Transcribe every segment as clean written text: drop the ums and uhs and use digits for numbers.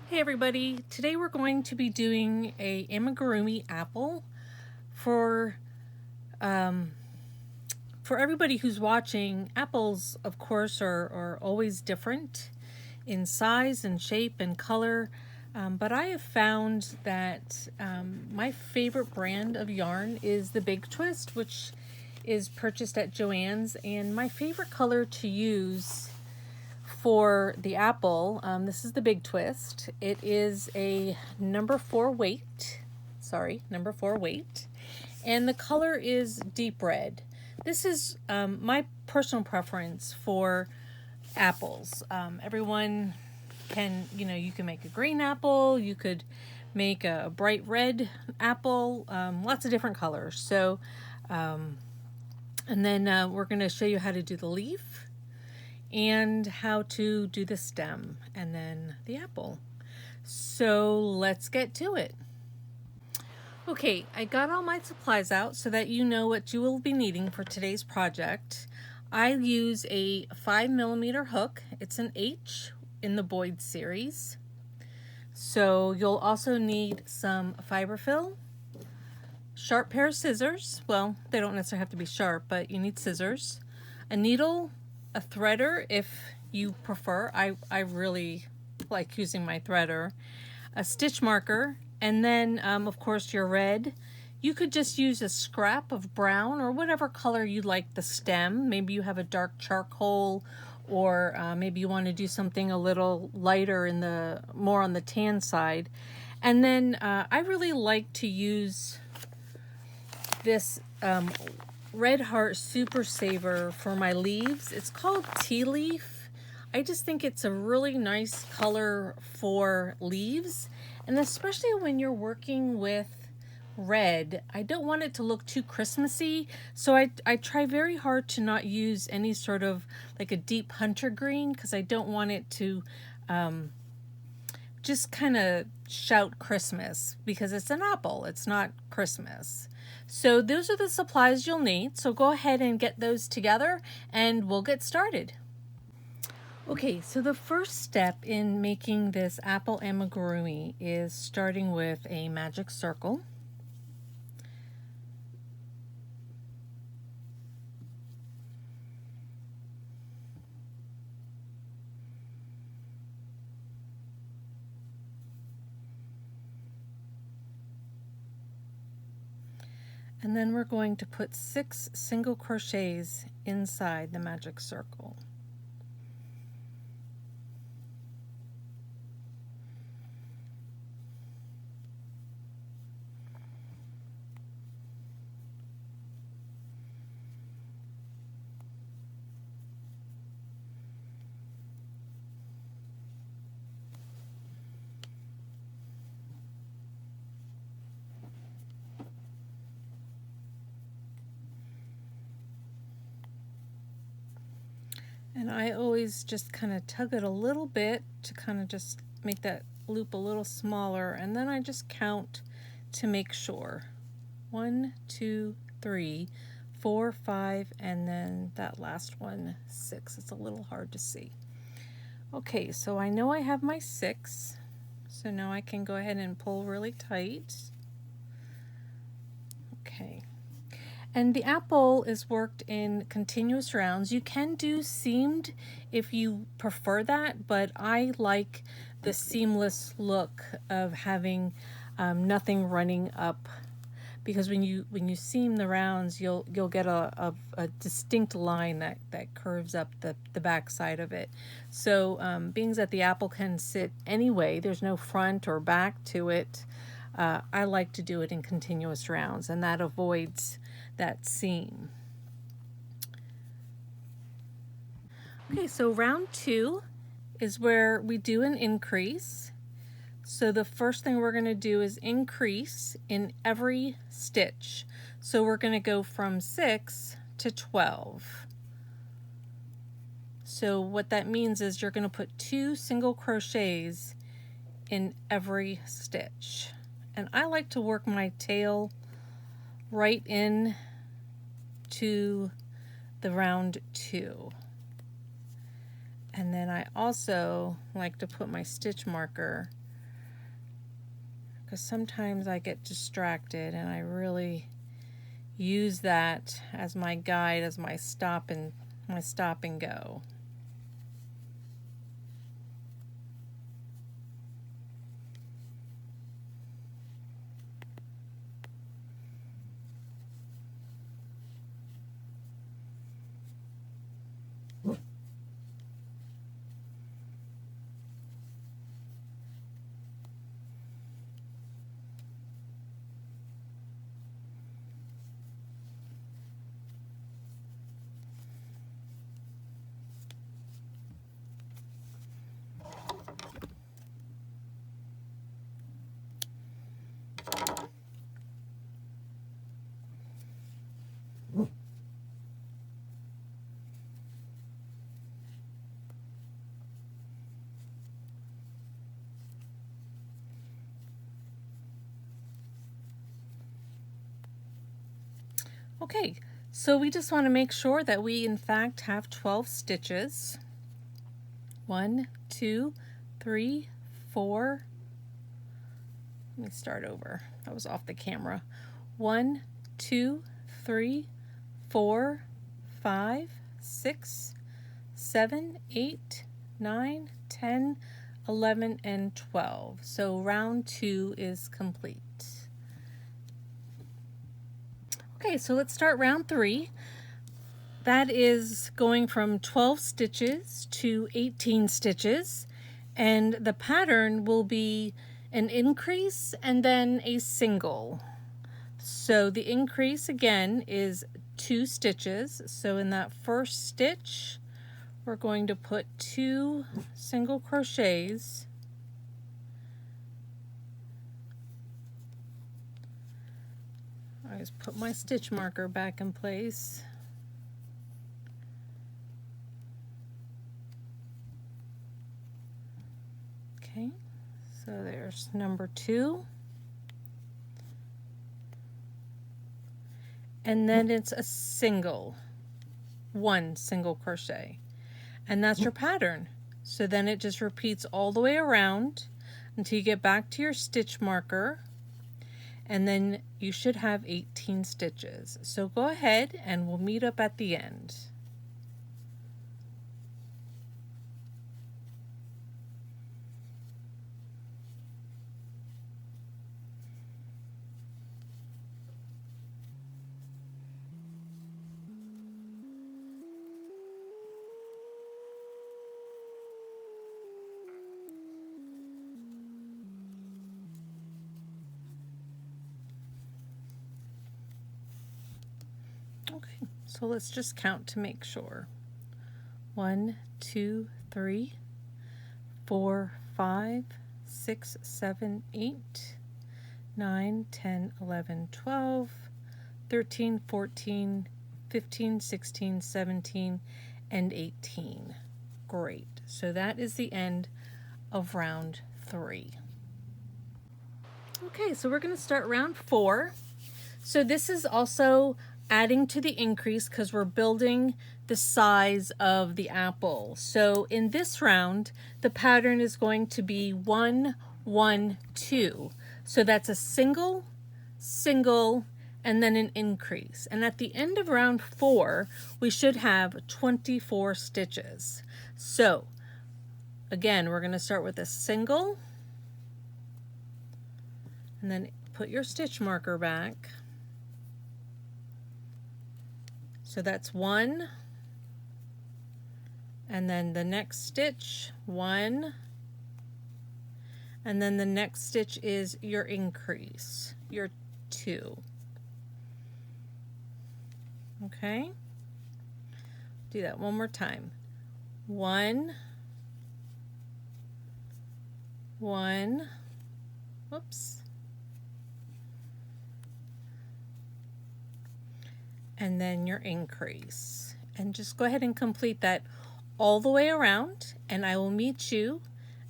Hey everybody, today we're going to be doing a Amigurumi apple for everybody who's watching. Apples, of course, are always different in size and shape and color, but I have found that my favorite brand of yarn is the Big Twist, which is purchased at Joann's, and my favorite color to use for the apple, this is the Big Twist. It is a number 4 weight. Number 4 weight. And the color is deep red. This is my personal preference for apples. Everyone can, you can make a green apple. You could make a bright red apple. Lots of different colors. So, and then we're going to show you how to do the leaf and how to do the stem and then the apple. So let's get to it. Okay, I got all my supplies out so that you know what you will be needing for today's project. I use a 5mm hook. It's an H in the Boyd series. So you'll also need some fiberfill, sharp pair of scissors. Well, they don't necessarily have to be sharp, but you need scissors, a needle, a threader if you prefer. I really like using my threader, a stitch marker, and then of course your red. You could just use a scrap of brown or whatever color you like the stem. Maybe you have a dark charcoal, or maybe you want to do something a little lighter in the more on the tan side. And then I really like to use this Red Heart Super Saver for my leaves. It's called Tea Leaf. I just think it's a really nice color for leaves, and especially when you're working with red, I don't want it to look too Christmassy, so I try very hard to not use any sort of like a deep hunter green, because I don't want it to just kind of shout Christmas, because it's an apple, it's not Christmas. So those are the supplies you'll need. So go ahead and get those together and we'll get started. Okay, so the first step in making this apple amigurumi is starting with a magic circle. And then we're going to put 6 single crochets inside the magic circle. And I always just kind of tug it a little bit to kind of just make that loop a little smaller, and then I just count to make sure. 1, 2, 3, 4, 5, and then that last one, 6. It's a little hard to see. Okay, so I know I have my 6, so now I can go ahead and pull really tight. Okay. And the apple is worked in continuous rounds. You can do seamed if you prefer that, but I like the seamless look of having nothing running up, because when you seam the rounds, you'll get a distinct line that curves up the back side of it. So being that the apple can sit anyway, there's no front or back to it, I like to do it in continuous rounds, and that avoids that seam. Okay, so round 2 is where we do an increase. So the first thing we're going to do is increase in every stitch. So we're going to go from 6 to 12. So what that means is you're going to put 2 single crochets in every stitch. And I like to work my tail right in to the round 2. And then I also like to put my stitch marker because sometimes I get distracted and I really use that as my guide, as my stop and go. Okay, so we just want to make sure that we in fact have 12 stitches. 1, 2, 3, 4. Let me start over. I was off the camera. 1, 2, 3, 4, 5, 6, 7, 8, 9, 10, 11, and 12. So round 2 is complete. Okay, so let's start round 3. That is going from 12 stitches to 18 stitches, and the pattern will be an increase and then a single. So the increase again is 2 stitches. So in that first stitch, we're going to put 2 single crochets. I just put my stitch marker back in place. Okay, so there's number 2. And then it's a single, 1 single crochet. And that's your pattern. So then it just repeats all the way around until you get back to your stitch marker. And then you should have 18 stitches. So go ahead and we'll meet up at the end. Okay, so let's just count to make sure. 1, 2, 3, 4, 5, 6, 7, 8, 9, 10, 11, 12, 13, 14, 15, 16, 17, and 18. Great. So that is the end of round 3. Okay, so we're going to start round 4. So this is also adding to the increase because we're building the size of the apple. So in this round, the pattern is going to be 1, 1, 2. So that's a single, single, and then an increase. And at the end of round 4, we should have 24 stitches. So again, we're going to start with a single, and then put your stitch marker back. So that's 1, and then the next stitch, 1, and then the next stitch is your increase, your 2. Okay, do that one more time. 1, 1, whoops, and then your increase. And just go ahead and complete that all the way around, and I will meet you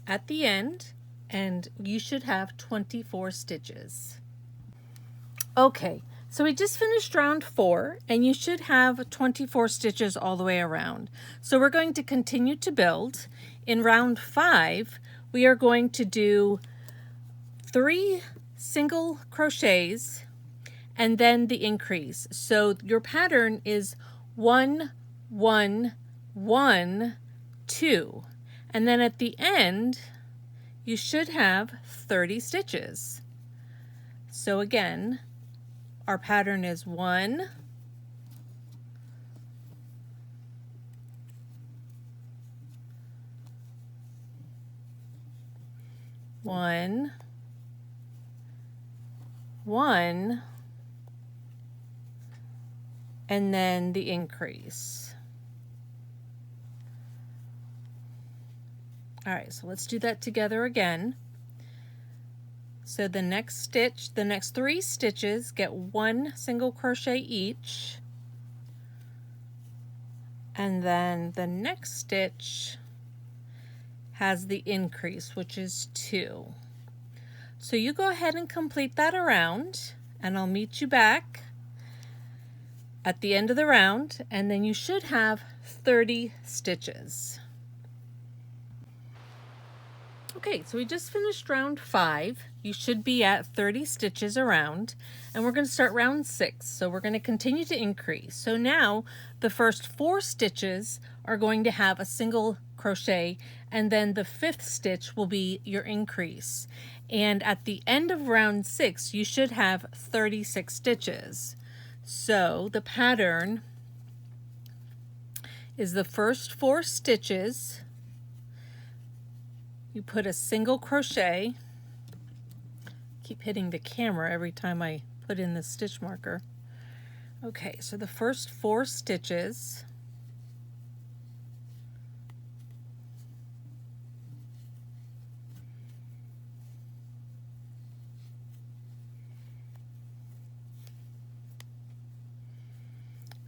at the end, and you should have 24 stitches. Okay, so we just finished round 4, and you should have 24 stitches all the way around. So we're going to continue to build. In round 5, we are going to do 3 single crochets and then the increase. So your pattern is 1, 1, 1, 2. And then at the end, you should have 30 stitches. So again, our pattern is 1, 1, 1, and then the increase. All right, so let's do that together again. So the next stitch, the next 3 stitches get 1 single crochet each. And then the next stitch has the increase, which is 2. So you go ahead and complete that around, and I'll meet you back at the end of the round, and then you should have 30 stitches. Okay, so we just finished round 5. You should be at 30 stitches around, and we're going to start round 6. So we're going to continue to increase. So now the first 4 stitches are going to have a single crochet, and then the 5th stitch will be your increase. And at the end of round 6, you should have 36 stitches. So the pattern is the first 4 stitches, you put a single crochet. Keep hitting the camera every time I put in the stitch marker. Okay, so the first 4 stitches,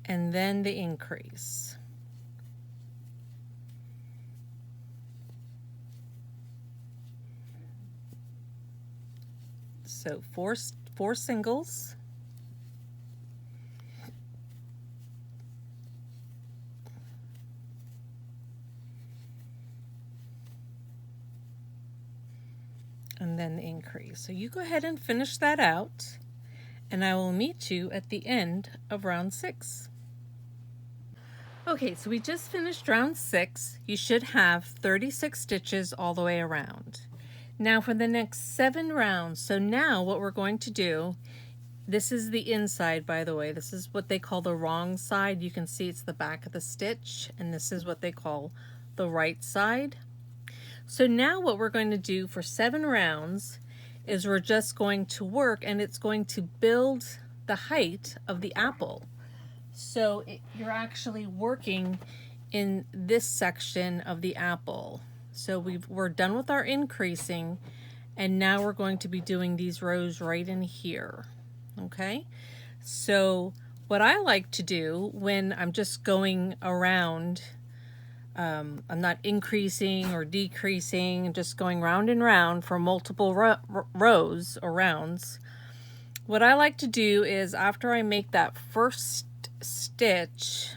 and then the increase. So four singles, and then the increase. So you go ahead and finish that out, and I will meet you at the end of round 6. Okay, so we just finished round 6. You should have 36 stitches all the way around. Now for the next 7 rounds, so now what we're going to do, this is the inside, by the way. This is what they call the wrong side. You can see it's the back of the stitch, and this is what they call the right side. So now what we're going to do for 7 rounds is we're just going to work, and it's going to build the height of the apple. So you're actually working in this section of the apple. So we're done with our increasing, and now we're going to be doing these rows right in here. Okay, so what I like to do when I'm just going around, I'm not increasing or decreasing, just going round and round for multiple rows or rounds. What I like to do is after I make that first stitch,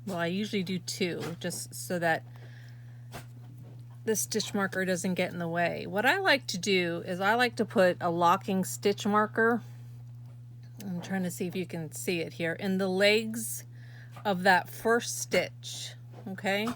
well, I usually do 2 just so that the stitch marker doesn't get in the way. What I like to do is I like to put a locking stitch marker, I'm trying to see if you can see it here, in the legs of that first stitch, okay?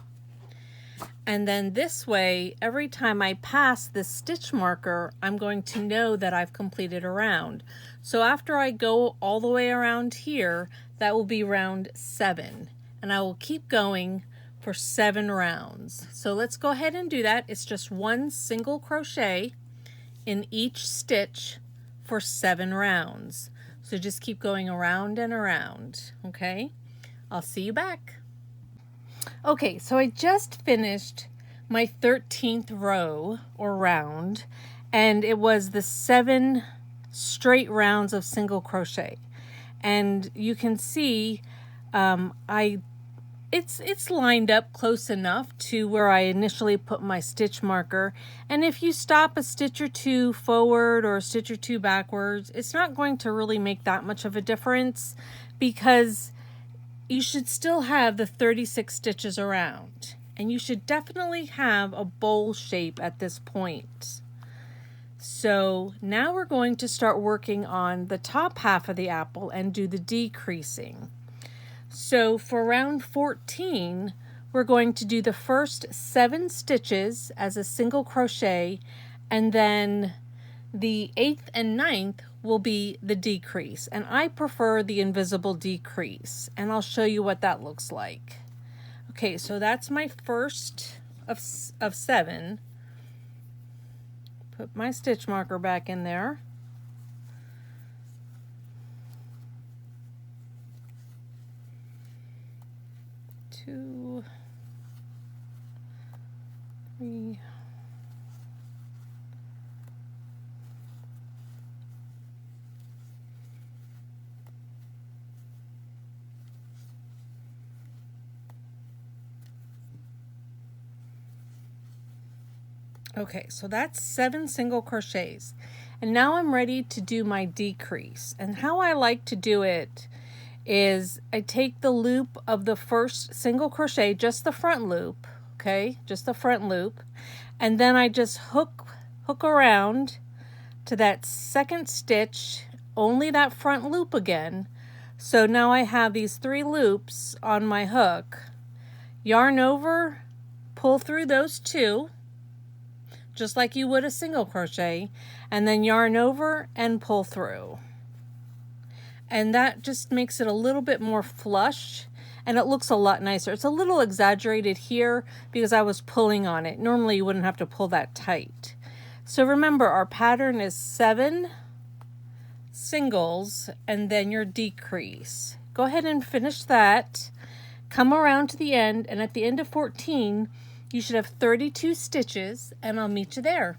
And then this way, every time I pass this stitch marker, I'm going to know that I've completed a round. So after I go all the way around here, that will be round 7. And I will keep going for 7 rounds. So let's go ahead and do that. It's just 1 single crochet in each stitch for 7 rounds. So just keep going around and around, okay? I'll see you back. Okay, so I just finished my 13th row or round, and it was the 7 straight rounds of single crochet. And you can see it's lined up close enough to where I initially put my stitch marker. And if you stop a stitch or 2 forward or a stitch or 2 backwards, it's not going to really make that much of a difference, because you should still have the 36 stitches around. And you should definitely have a bowl shape at this point. So now we're going to start working on the top half of the apple and do the decreasing. So for round 14, we're going to do the first 7 stitches as a single crochet, and then the 8th and 9th will be the decrease. And I prefer the invisible decrease, and I'll show you what that looks like. Okay, so that's my first of 7. Put my stitch marker back in there. Two, 3, okay, so that's 7 single crochets. And now I'm ready to do my decrease. And how I like to do it is I take the loop of the first single crochet, just the front loop, okay, just the front loop, and then I just hook around to that second stitch, only that front loop again. So now I have these 3 loops on my hook. Yarn over, pull through those 2, just like you would a single crochet, and then yarn over and pull through. And that just makes it a little bit more flush, and it looks a lot nicer. It's a little exaggerated here because I was pulling on it. Normally you wouldn't have to pull that tight. So remember, our pattern is 7 singles and then your decrease. Go ahead and finish that. Come around to the end, and at the end of 14, you should have 32 stitches, and I'll meet you there.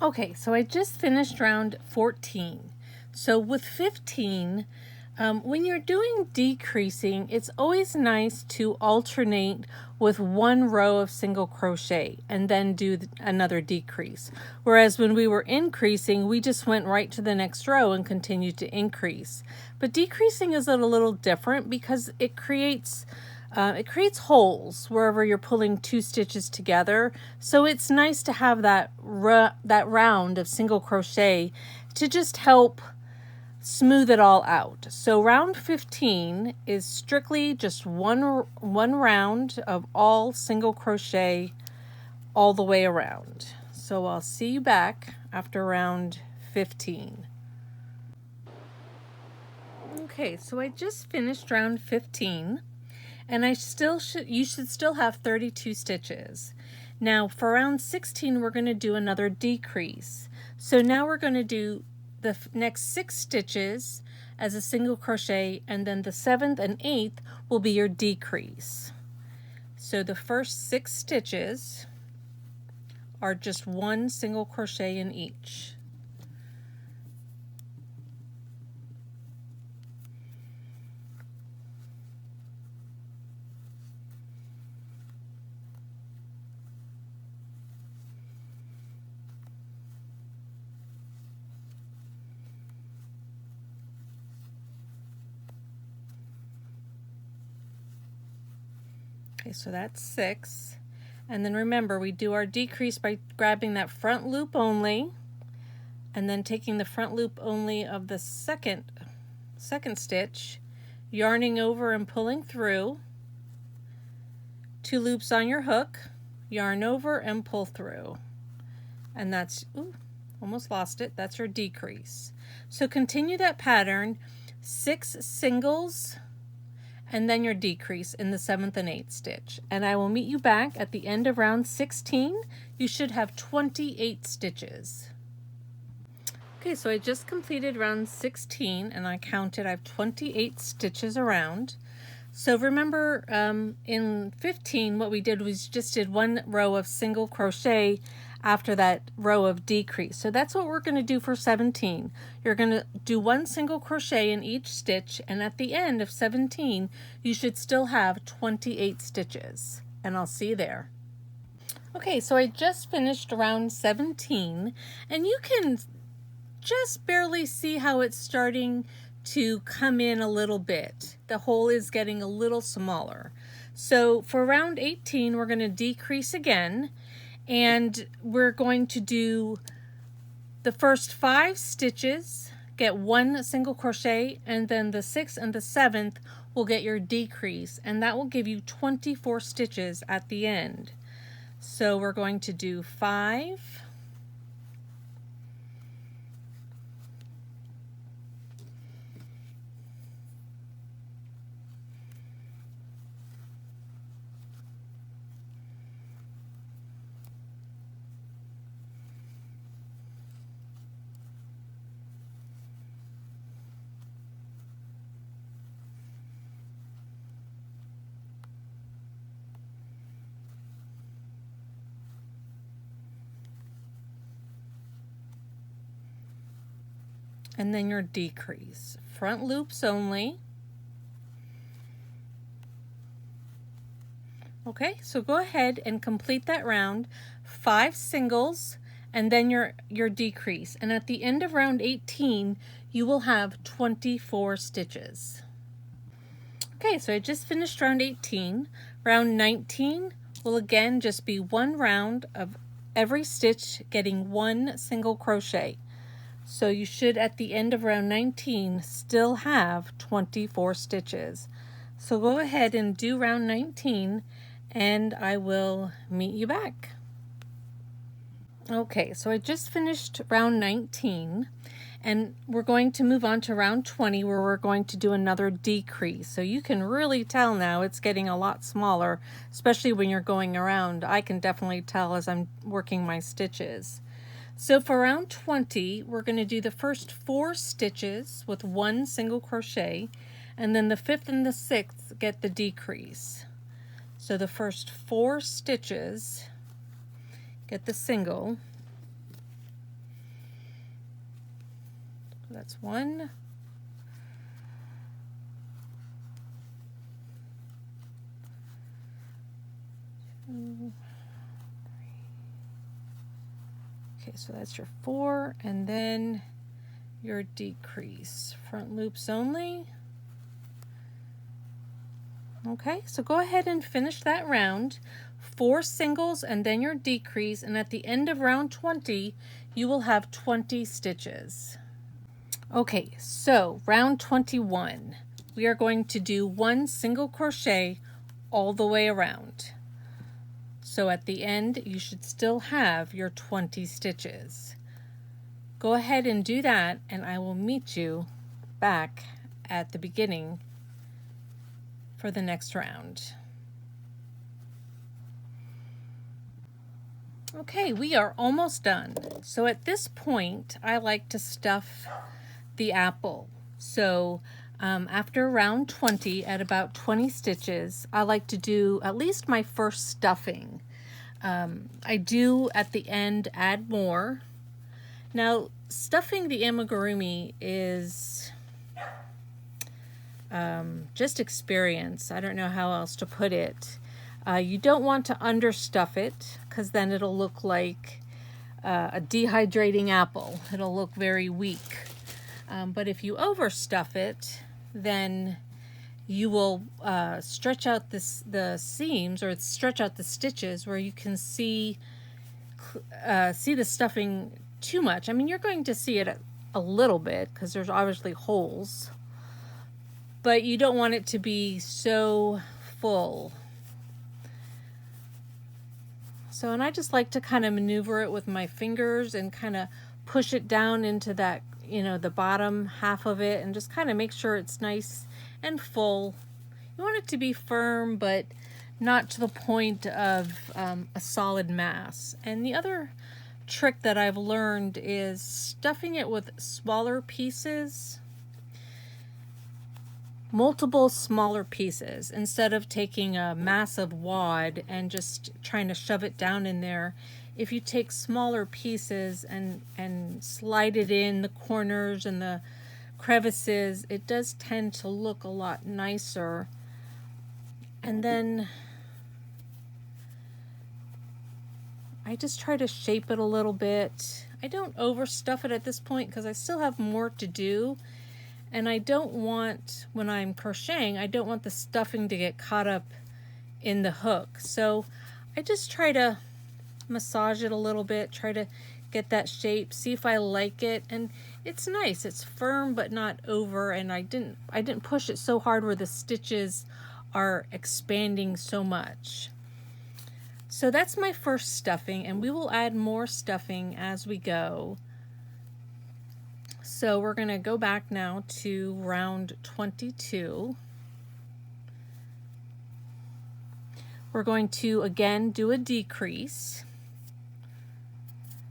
Okay, so I just finished round 14. So with 15, when you're doing decreasing, it's always nice to alternate with 1 row of single crochet and then do another decrease. Whereas when we were increasing, we just went right to the next row and continued to increase. But decreasing is a little different because it creates holes wherever you're pulling 2 stitches together. So it's nice to have that round of single crochet to just help smooth it all out. So round 15 is strictly just one round of all single crochet all the way around. So I'll see you back after round 15. Okay, so I just finished round 15, and you should still have 32 stitches. Now for round 16, we're going to do another decrease. So now we're going to do the next 6 stitches as a single crochet, and then the 7th and 8th will be your decrease. So the first 6 stitches are just 1 single crochet in each. Okay, so that's 6. And then remember, we do our decrease by grabbing that front loop only, and then taking the front loop only of the second stitch, yarning over and pulling through, 2 loops on your hook, yarn over and pull through. And that's, ooh, almost lost it, that's your decrease. So continue that pattern, 6 singles, and then your decrease in the 7th and 8th stitch. And I will meet you back at the end of round 16. You should have 28 stitches. Okay, so I just completed round 16, and I counted, I have 28 stitches around. So remember, in 15, what we did was just did 1 row of single crochet after that row of decrease. So that's what we're going to do for 17. You're going to do 1 single crochet in each stitch, and at the end of 17 you should still have 28 stitches, and I'll see you there. Okay, so I just finished round 17, and you can just barely see how it's starting to come in a little bit. The hole is getting a little smaller. So for round 18, we're going to decrease again, And we're going to do the first 5 stitches, get 1 single crochet, and then the 6th and the 7th will get your decrease, and that will give you 24 stitches at the end. So we're going to do 5, and then your decrease. Front loops only. Okay, so go ahead and complete that round. 5 singles and then your decrease. And at the end of round 18, you will have 24 stitches. Okay, so I just finished round 18. Round 19 will again just be 1 round of every stitch getting 1 single crochet. So you should, at the end of round 19, still have 24 stitches. So go ahead and do round 19 and I will meet you back. Okay, so I just finished round 19 and we're going to move on to round 20 where we're going to do another decrease. So you can really tell now it's getting a lot smaller, especially when you're going around. I can definitely tell as I'm working my stitches. So for round 20, we're going to do the first 4 stitches with 1 single crochet, and then the 5th and the 6th get the decrease. So the first 4 stitches get the single. That's 1. 2. Okay, so that's your 4, and then your decrease. Front loops only. Okay, so go ahead and finish that round. 4 singles and then your decrease, and at the end of round 20, you will have 20 stitches. Okay, so round 21, we are going to do 1 single crochet all the way around. So at the end, you should still have your 20 stitches. Go ahead and do that, and I will meet you back at the beginning for the next round. Okay, we are almost done. So at this point, I like to stuff the apple. So after round 20, at about 20 stitches, I like to do at least my first stuffing. I do at the end add more. Now, stuffing the amigurumi is just experience. I don't know how else to put it. You don't want to understuff it because then it'll look like a dehydrating apple. It'll look very weak. But if you overstuff it, then you will stretch out the seams, or stretch out the stitches where you can see the stuffing too much. I mean, you're going to see it a little bit because there's obviously holes, but you don't want it to be so full. So, and I just like to kind of maneuver it with my fingers and kind of push it down into that, the bottom half of it, and just kind of make sure it's nice and full. You want it to be firm, but not to the point of a solid mass. And the other trick that I've learned is stuffing it with smaller pieces, multiple smaller pieces, instead of taking a massive wad and just trying to shove it down in there. If you take smaller pieces and slide it in the corners and the crevices, it does tend to look a lot nicer. And then I just try to shape it a little bit. I don't overstuff it at this point because I still have more to do, and I don't want, when I'm crocheting, I don't want the stuffing to get caught up in the hook. So I just try to massage it a little bit, try to get that shape, see if I like it. And it's nice, it's firm but not over, and I didn't push it so hard where the stitches are expanding so much. So that's my first stuffing, and we will add more stuffing as we go. So we're going to go back now to round 22. We're going to again do a decrease.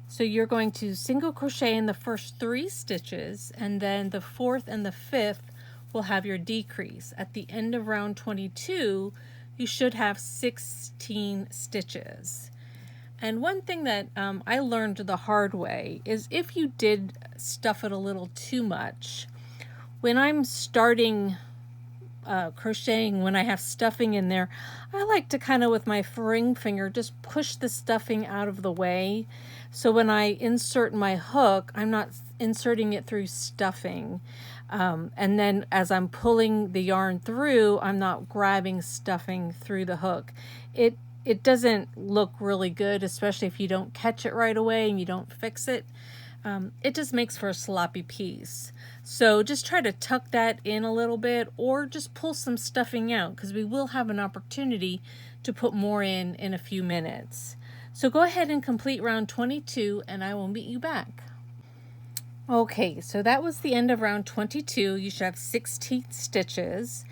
So you're going to single crochet in the first 3 stitches, and then the 4th and the 5th will have your decrease. At the end of round 22, you should have 16 stitches. And one thing that I learned the hard way is if you did stuff it a little too much, when I'm starting crocheting, when I have stuffing in there, I like to kind of with my ring finger just push the stuffing out of the way. So when I insert my hook, I'm not inserting it through stuffing. And then as I'm pulling the yarn through, I'm not grabbing stuffing through the hook. It doesn't look really good, especially if you don't catch it right away and you don't fix it. It just makes for a sloppy piece. So just try to tuck that in a little bit, or just pull some stuffing out, because we will have an opportunity to put more in a few minutes. So go ahead and complete round 22 and I will meet you back. Okay, so that was the end of round 22. You should have 16 stitches.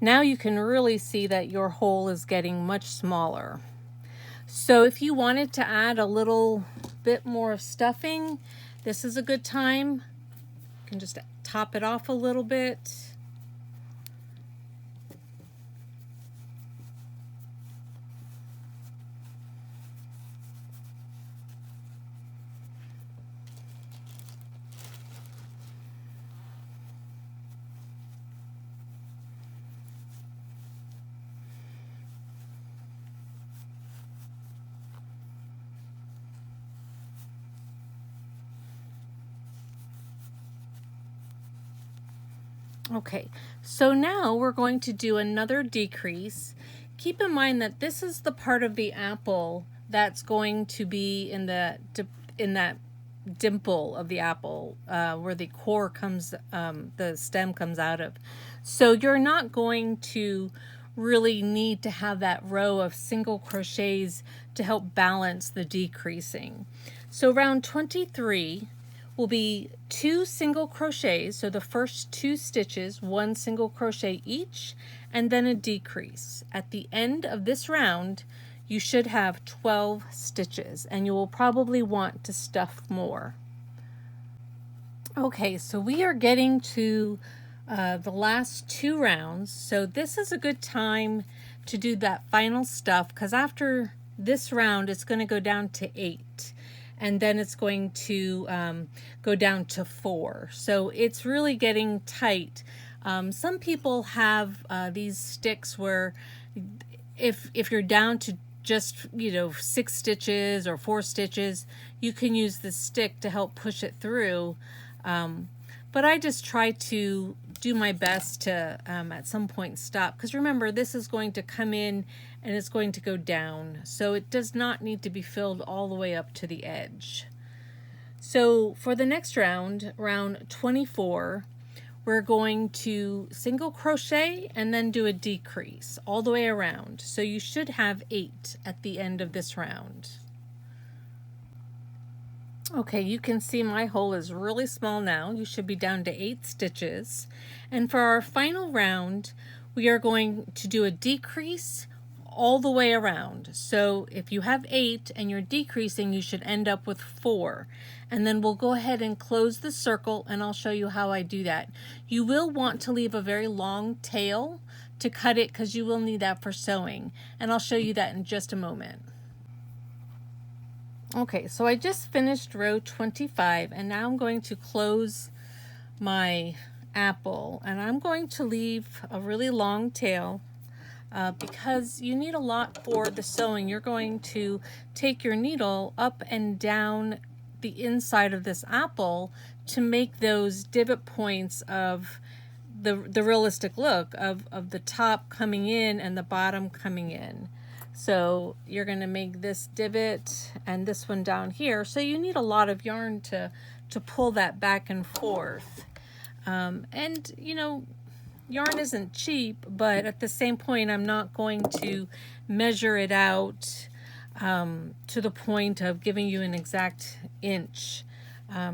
Now you can really see that your hole is getting much smaller. So if you wanted to add a little bit more of stuffing, this is a good time. You can just top it off a little bit. Okay, so now we're going to do another decrease. Keep in mind that this is the part of the apple that's going to be in that dimple of the apple where the core comes, the stem comes out of. So you're not going to really need to have that row of single crochets to help balance the decreasing. So round 23 will be 2 single crochets, so the first 2 stitches, 1 single crochet each, and then a decrease. At the end of this round, you should have 12 stitches, and you will probably want to stuff more. Okay, so we are getting to the last 2 rounds, so this is a good time to do that final stuff, because after this round, it's going to go down to 8. And then it's going to go down to 4. So it's really getting tight. Some people have these sticks where if you're down to just 6 stitches or 4 stitches, you can use the stick to help push it through. But I just try to do my best to at some point stop, because remember, this is going to come in and it's going to go down, so it does not need to be filled all the way up to the edge. So for the next round, round 24, we're going to single crochet and then do a decrease all the way around. So you should have 8 at the end of this round. Okay, you can see my hole is really small now. You should be down to 8 stitches. And for our final round, we are going to do a decrease all the way around. So if you have 8 and you're decreasing, you should end up with 4. And then we'll go ahead and close the circle, and I'll show you how I do that. You will want to leave a very long tail to cut it, because you will need that for sewing. And I'll show you that in just a moment. Okay, so I just finished row 25, and now I'm going to close my apple, and I'm going to leave a really long tail because you need a lot for the sewing. You're going to take your needle up and down the inside of this apple to make those divot points of the realistic look of the top coming in and the bottom coming in. So you're going to make this divot and this one down here. So you need a lot of yarn to pull that back and forth. And you know, yarn isn't cheap, but at the same point, I'm not going to measure it out to the point of giving you an exact inch.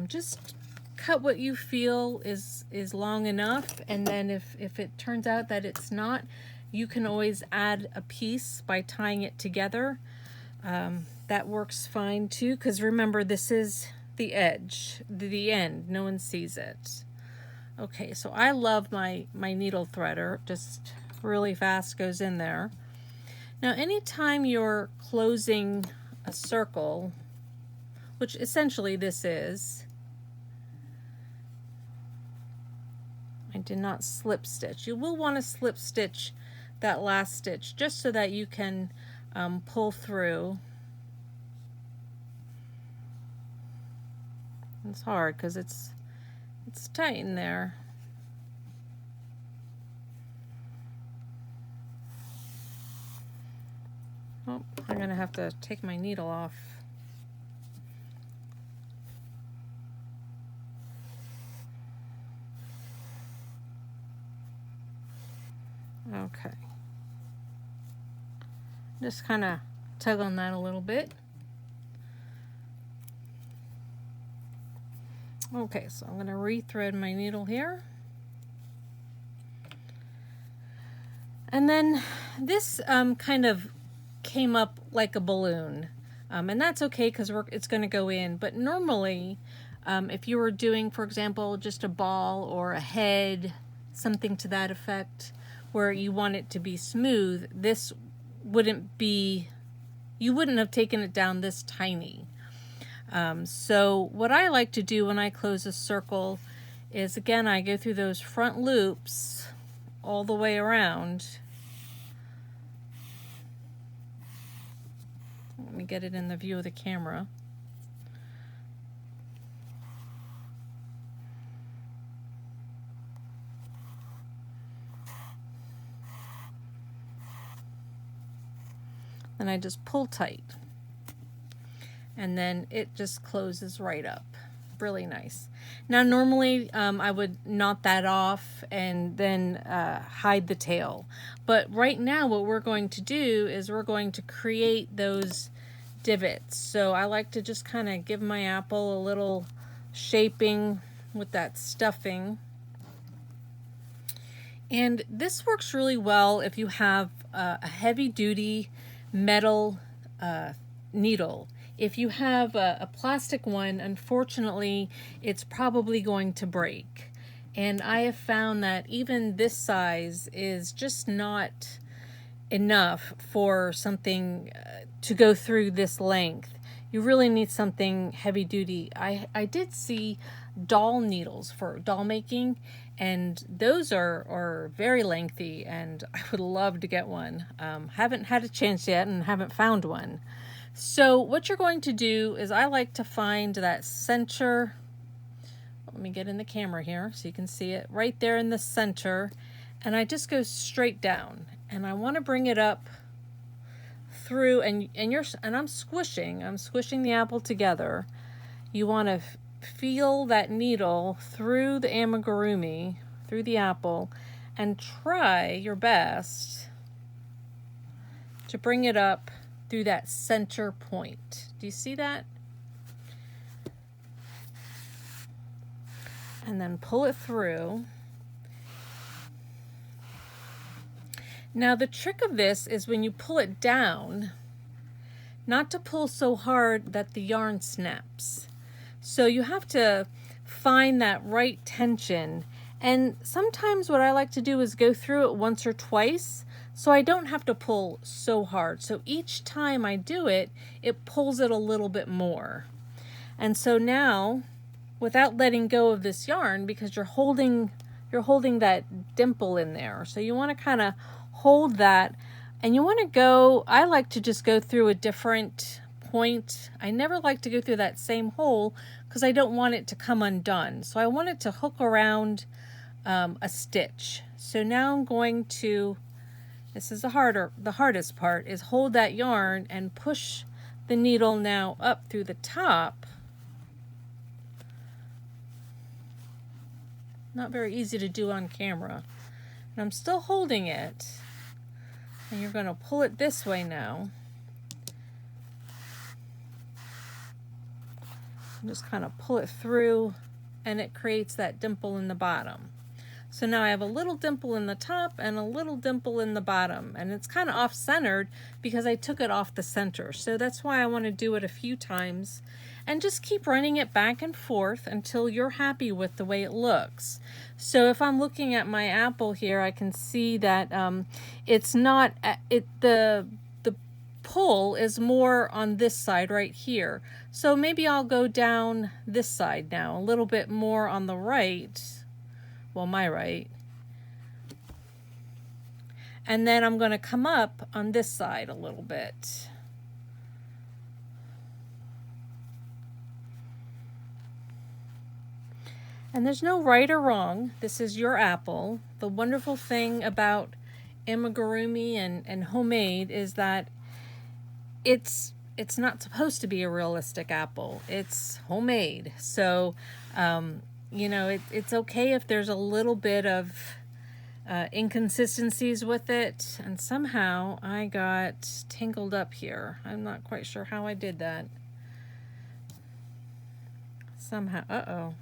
Just cut what you feel is long enough, and then if it turns out that it's not, you can always add a piece by tying it together. That works fine too, because remember, this is the edge, the end. No one sees it. Okay, so I love my needle threader. Just really fast goes in there. Now, anytime you're closing a circle, which essentially this is, I did not slip stitch. You will want to slip stitch that last stitch just so that you can pull through. It's hard because it's tight in there. Oh, I'm gonna have to take my needle off. Okay. Just kind of tug on that a little bit. Okay, so I'm going to rethread my needle here. And then this kind of came up like a balloon. And that's okay because it's going to go in. But normally, if you were doing, for example, just a ball or a head, something to that effect, where you want it to be smooth, this wouldn't be, you wouldn't have taken it down this tiny. So what I like to do when I close a circle is, again, I go through those front loops all the way around. Let me get it in the view of the camera. And I just pull tight. And then it just closes right up. Really nice. Now normally I would knot that off and then hide the tail. But right now what we're going to do is we're going to create those divots. So I like to just kind of give my apple a little shaping with that stuffing. And this works really well if you have a heavy duty metal needle. If you have a plastic one, unfortunately, it's probably going to break. And I have found that even this size is just not enough for something to go through this length. You really need something heavy duty. I did see doll needles for doll making, and those are very lengthy, and I would love to get one. Haven't had a chance yet and haven't found one. So what you're going to do is, I like to find that center, let me get in the camera here so you can see it, right there in the center, and I just go straight down, and I want to bring it up through, and I'm squishing the apple together. You want to feel that needle through the amigurumi, through the apple, and try your best to bring it up through that center point. Do you see that? And then pull it through. Now the trick of this is when you pull it down, not to pull so hard that the yarn snaps. So you have to find that right tension. And sometimes what I like to do is go through it once or twice, so I don't have to pull so hard. So each time I do it, it pulls it a little bit more. And so now, without letting go of this yarn, because you're holding that dimple in there, so you want to kind of hold that, and you want to go, I like to just go through a different point. I never like to go through that same hole because I don't want it to come undone. So I want it to hook around a stitch. So now I'm going to this is the hardest part, is hold that yarn and push the needle now up through the top. Not very easy to do on camera. And I'm still holding it. And you're going to pull it this way now. And just kind of pull it through, and it creates that dimple in the bottom. So now I have a little dimple in the top and a little dimple in the bottom, and it's kind of off-centered because I took it off the center. So that's why I want to do it a few times and just keep running it back and forth until you're happy with the way it looks. So if I'm looking at my apple here, I can see that it's not, the pull is more on this side right here. So maybe I'll go down this side now, a little bit more on the right. Well, my right. And then I'm going to come up on this side a little bit. And there's no right or wrong. This is your apple. The wonderful thing about amigurumi and homemade is that it's not supposed to be a realistic apple. It's homemade. So, you know, it's okay if there's a little bit of inconsistencies with it. And somehow I got tangled up here. I'm not quite sure how I did that. Somehow, uh-oh.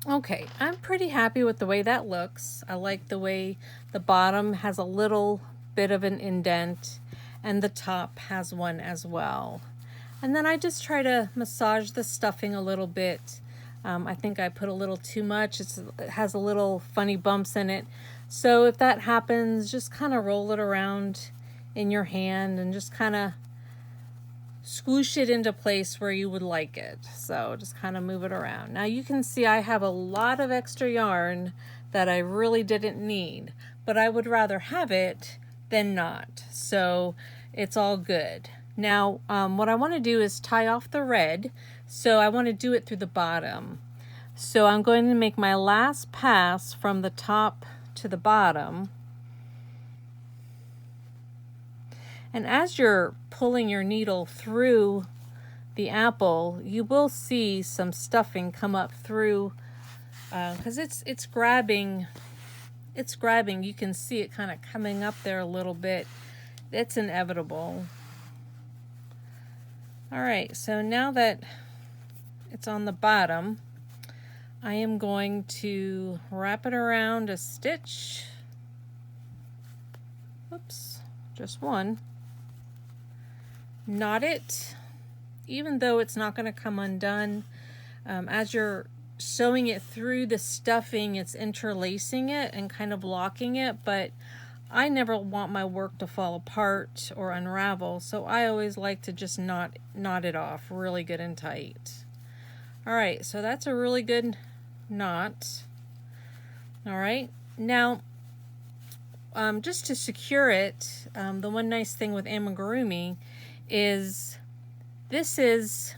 Okay, I'm pretty happy with the way that looks. I like the way the bottom has a little bit of an indent and the top has one as well. And then I just try to massage the stuffing a little bit. I think I put a little too much. It has a little funny bumps in it. So if that happens, just kind of roll it around in your hand and just kind of swoosh it into place where you would like it. So just kind of move it around. Now you can see I have a lot of extra yarn that I really didn't need, but I would rather have it than not. So it's all good. Now what I want to do is tie off the red. So I want to do it through the bottom. So I'm going to make my last pass from the top to the bottom. And as you're pulling your needle through the apple, you will see some stuffing come up through because it's grabbing. You can see it kind of coming up there a little bit. It's inevitable. All right, so now that it's on the bottom, I am going to wrap it around a stitch. Oops, just one. Knot it, even though it's not going to come undone. As you're sewing it through the stuffing, it's interlacing it and kind of locking it, but I never want my work to fall apart or unravel, so I always like to just knot it off really good and tight. All right, so that's a really good knot. All right, now just to secure it, the one nice thing with amigurumi is this is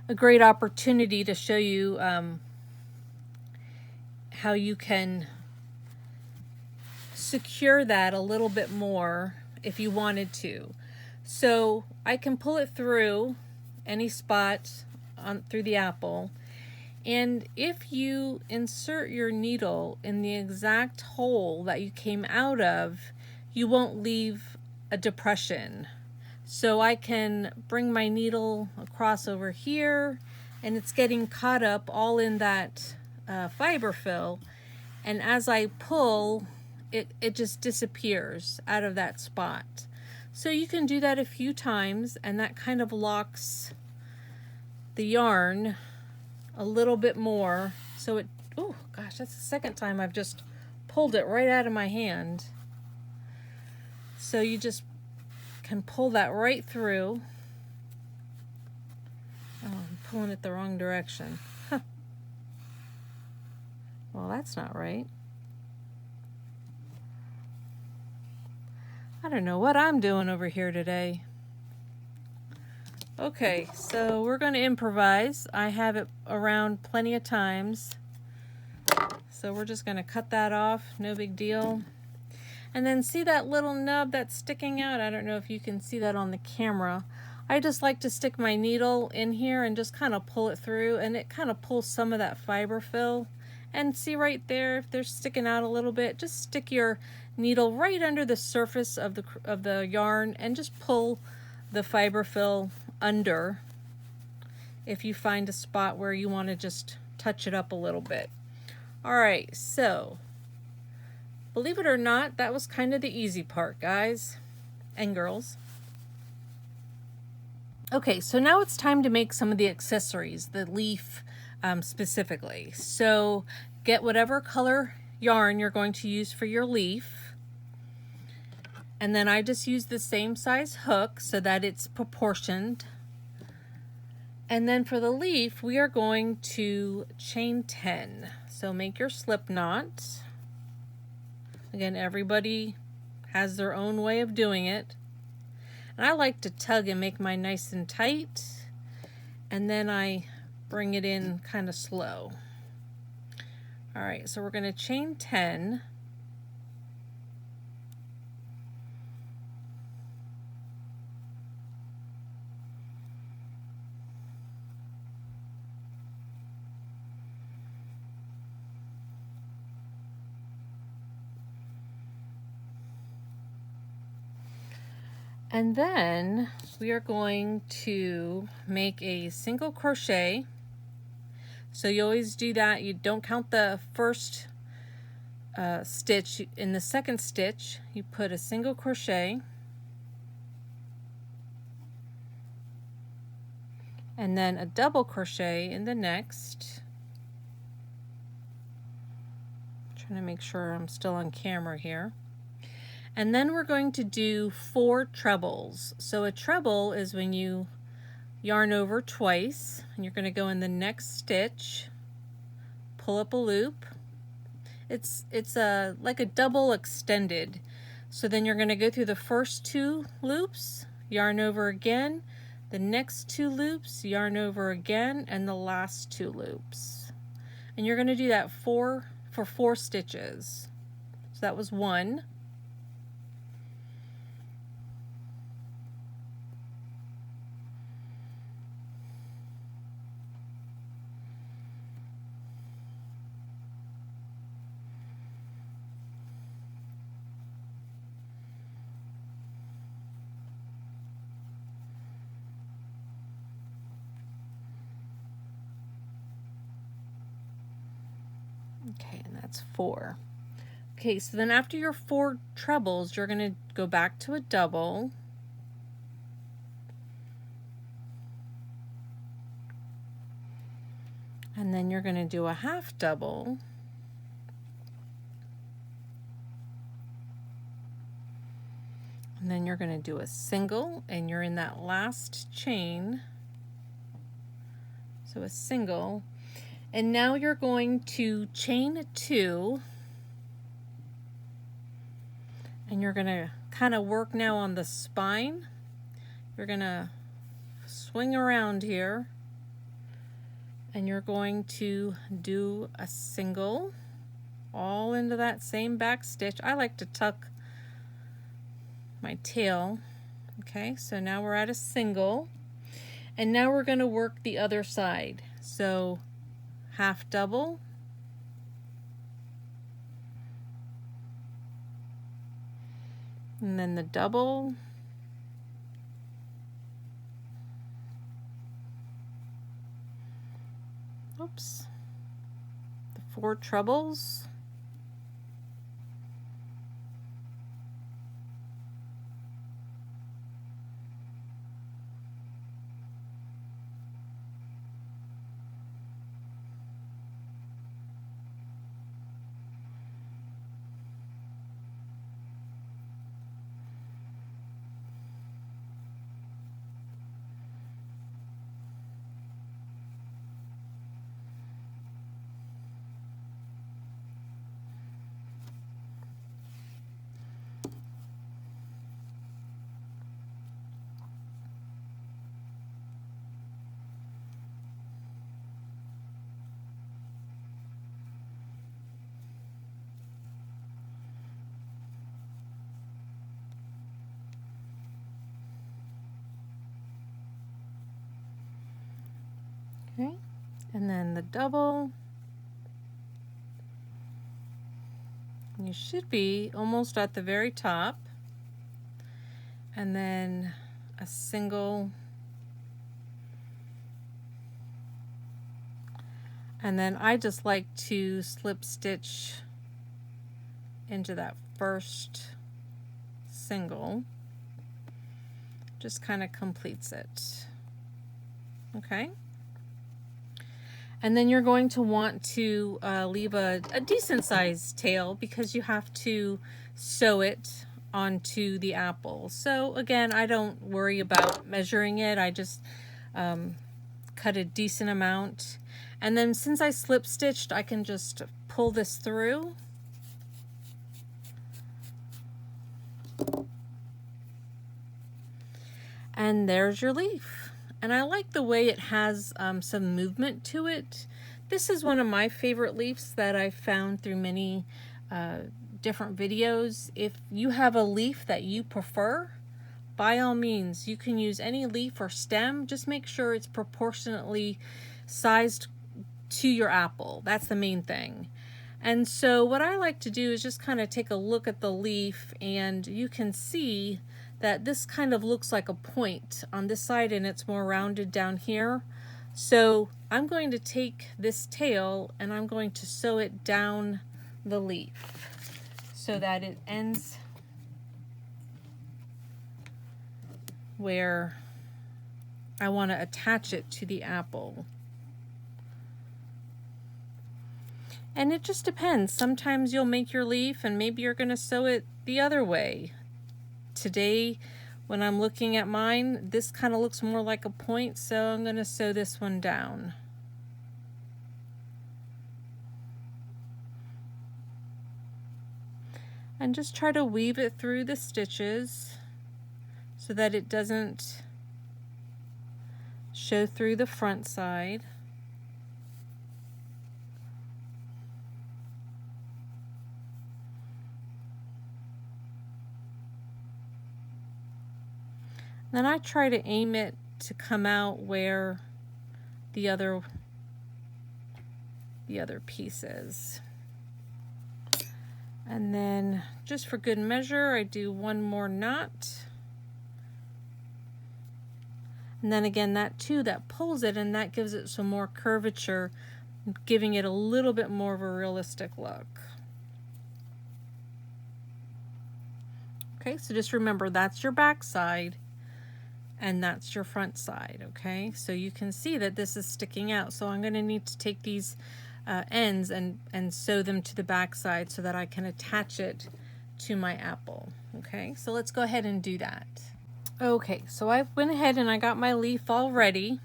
a great opportunity to show you how you can secure that a little bit more if you wanted to. So I can pull it through any spot through the apple, and if you insert your needle in the exact hole that you came out of, you won't leave a depression. So I can bring my needle across over here, and it's getting caught up all in that fiber fill, and as I pull, it just disappears out of that spot. So you can do that a few times, and that kind of locks the yarn a little bit more. So it, oh gosh, that's the second time I've just pulled it right out of my hand. So you just can pull that right through. Oh, I'm pulling it the wrong direction. Huh. Well, that's not right. I don't know what I'm doing over here today. Okay, so we're going to improvise. I have it around plenty of times. So we're just going to cut that off, no big deal. And then see that little nub that's sticking out? I don't know if you can see that on the camera. I just like to stick my needle in here and just kind of pull it through, and it kind of pulls some of that fiber fill. And see right there, if they're sticking out a little bit, just stick your needle right under the surface of the yarn and just pull the fiber fill under if you find a spot where you want to just touch it up a little bit. All right, so believe it or not, that was kind of the easy part, guys and girls. Okay, so now it's time to make some of the accessories, the leaf specifically. So get whatever color yarn you're going to use for your leaf. And then I just use the same size hook so that it's proportioned. And then for the leaf, we are going to chain 10. So make your slip knot. Again, everybody has their own way of doing it. And I like to tug and make mine nice and tight, and then I bring it in kind of slow. All right, so we're going to chain 10. And then we are going to make a single crochet. So you always do that. You don't count the first stitch. In the second stitch, you put a single crochet. And then a double crochet in the next. I'm trying to make sure I'm still on camera here. And then we're going to do 4 trebles. So a treble is when you yarn over twice, and you're going to go in the next stitch, pull up a loop. It's like a double extended. So then you're going to go through the first 2 loops, yarn over again, the next 2 loops, yarn over again, and the last 2 loops. And you're going to do that for 4 stitches. So that was 1. Okay, and that's 4. Okay, so then after your 4 trebles, you're going to go back to a double. And then you're going to do a half double. And then you're going to do a single, and you're in that last chain. So a single. And now you're going to chain 2, and you're going to kind of work now on the spine. You're going to swing around here, and you're going to do a single all into that same back stitch. I like to tuck my tail. Okay, so now we're at a single, and now we're going to work the other side. So half double, and then the double, oops, the 4 trebles, Okay, and then the double. You should be almost at the very top, and then a single, and then I just like to slip stitch into that first single. Just kind of completes it. Okay. And then you're going to want to leave a decent sized tail because you have to sew it onto the apple. So again, I don't worry about measuring it. I just cut a decent amount. And then since I slip stitched, I can just pull this through. And there's your leaf. And I like the way it has some movement to it. This is one of my favorite leaves that I've found through many different videos. If you have a leaf that you prefer, by all means, you can use any leaf or stem. Just make sure it's proportionately sized to your apple. That's the main thing. And so what I like to do is just kind of take a look at the leaf, and you can see that this kind of looks like a point on this side and it's more rounded down here. So I'm going to take this tail and I'm going to sew it down the leaf so that it ends where I want to attach it to the apple. And it just depends. Sometimes you'll make your leaf and maybe you're going to sew it the other way. Today, when I'm looking at mine, this kind of looks more like a point, so I'm going to sew this one down. And just try to weave it through the stitches so that it doesn't show through the front side. Then I try to aim it to come out where the other piece is. And then just for good measure, I do one more knot. And then again, that too, that pulls it and that gives it some more curvature, giving it a little bit more of a realistic look. Okay, so just remember that's your back side and that's your front side, okay? So you can see that this is sticking out. So I'm gonna need to take these ends and sew them to the back side so that I can attach it to my apple, okay? So let's go ahead and do that. Okay, so I went ahead and I got my leaf all ready.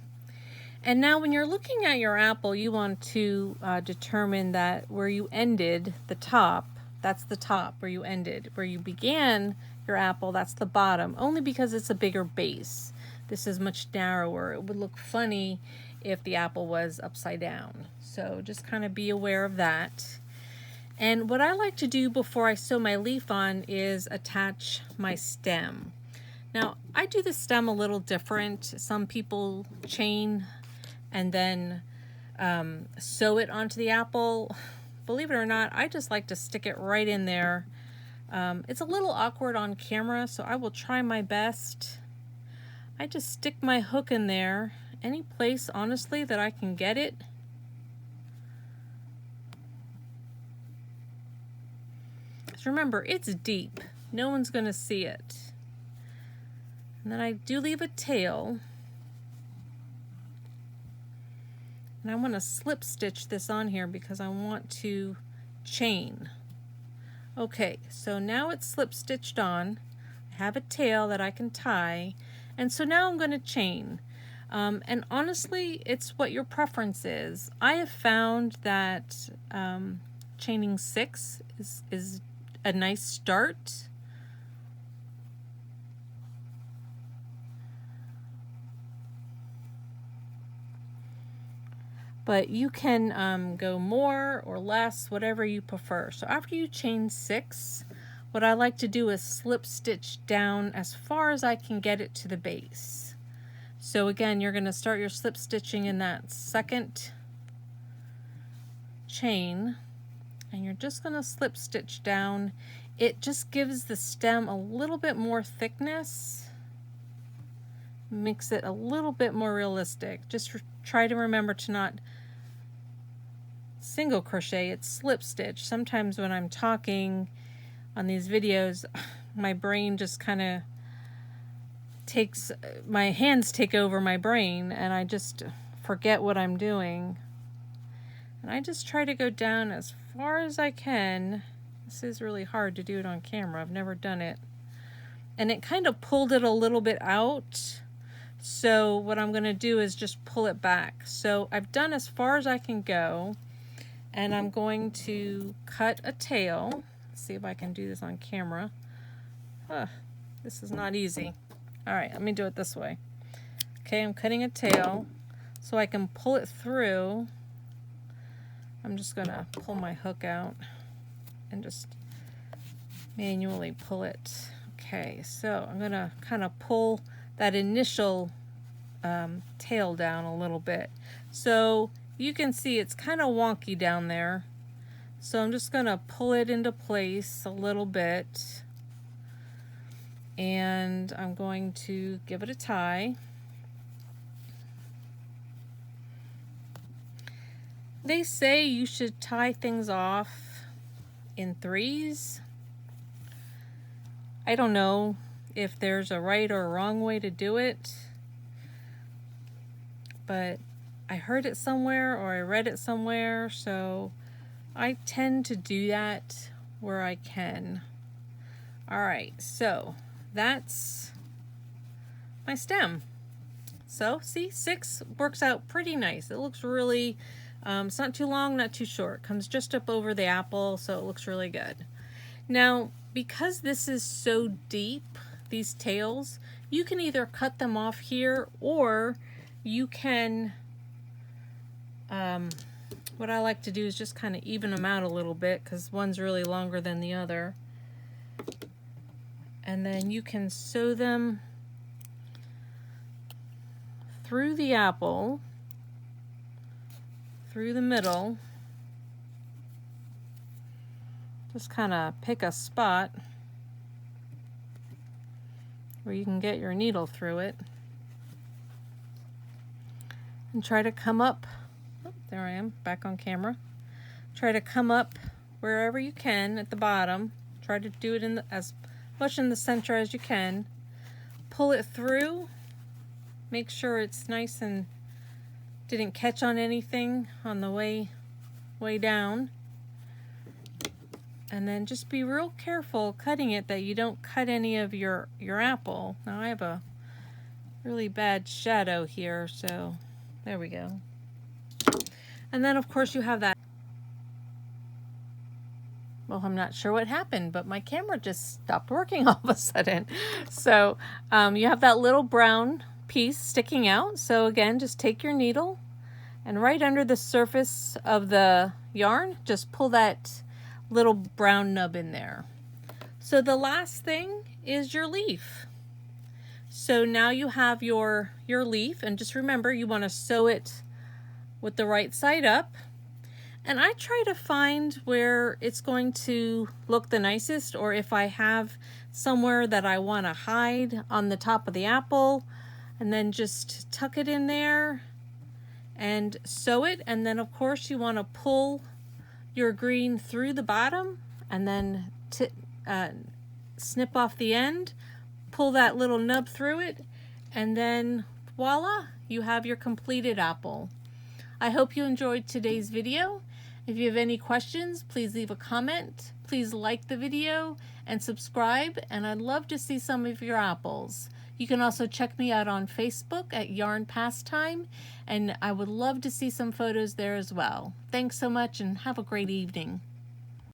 And now when you're looking at your apple, you want to determine that where you ended the top, that's the top where you ended. Where you began your apple, that's the bottom, only because it's a bigger base. This is much narrower. It would look funny if the apple was upside down. So just kind of be aware of that. And what I like to do before I sew my leaf on is attach my stem. Now, I do the stem a little different. Some people chain and then sew it onto the apple. Believe it or not, I just like to stick it right in there. It's a little awkward on camera, so I will try my best. I just stick my hook in there, any place, honestly, that I can get it. Just remember, it's deep. No one's going to see it. And then I do leave a tail. And I want to slip stitch this on here because I want to chain. Okay, so now it's slip stitched on. I have a tail that I can tie. And so now I'm going to chain. And honestly, it's what your preference is. I have found that chaining 6 is a nice start. But you can go more or less, whatever you prefer. So after you chain 6, what I like to do is slip stitch down as far as I can get it to the base. So again, you're going to start your slip stitching in that second chain, and you're just going to slip stitch down. It just gives the stem a little bit more thickness, makes it a little bit more realistic. Just try to remember to not single crochet, it's slip stitch. Sometimes when I'm talking on these videos, my brain just kind of takes, my hands take over my brain and I just forget what I'm doing. And I just try to go down as far as I can. This is really hard to do it on camera. I've never done it. And it kind of pulled it a little bit out. So what I'm going to do is just pull it back. So I've done as far as I can go. And I'm going to cut a tail. Let's see if I can do this on camera. This is not easy. All right, let me do it this way. Okay, I'm cutting a tail so I can pull it through. I'm just going to pull my hook out and just manually pull it. Okay, so I'm going to kind of pull that initial tail down a little bit. So you can see it's kind of wonky down there. So I'm just going to pull it into place a little bit. And I'm going to give it a tie. They say you should tie things off in threes. I don't know if there's a right or a wrong way to do it, but I heard it somewhere or I read it somewhere, so I tend to do that where I can. All right, so that's my stem. So see, 6 works out pretty nice. It looks really, it's not too long, not too short. Comes just up over the apple, so it looks really good. Now, because this is so deep, these tails, you can either cut them off here or you can, what I like to do is just kind of even them out a little bit because one's really longer than the other. And then you can sew them through the apple, through the middle. Just kind of pick a spot where you can get your needle through it. And try to come up, oh, there I am, back on camera. Try to come up wherever you can at the bottom. Try to do it in as much in the center as you can. Pull it through. Make sure it's nice and didn't catch on anything on the way down. And then just be real careful cutting it that you don't cut any of your apple. Now I have a really bad shadow here, so there we go. And then of course you have that. Well, I'm not sure what happened, but my camera just stopped working all of a sudden. So you have that little brown piece sticking out. So again, just take your needle and right under the surface of the yarn, just pull that little brown nub in there. So the last thing is your leaf. So now you have your leaf, and just remember you want to sew it with the right side up. And I try to find where it's going to look the nicest, or if I have somewhere that I want to hide on the top of the apple, and then just tuck it in there and sew it. And then of course you want to pull your green through the bottom and then snip off the end, pull that little nub through it, and then voila, you have your completed apple. I hope you enjoyed today's video. If you have any questions, please leave a comment. Please like the video and subscribe, and I'd love to see some of your apples. You can also check me out on Facebook at Yarn Pastime, and I would love to see some photos there as well. Thanks so much and have a great evening.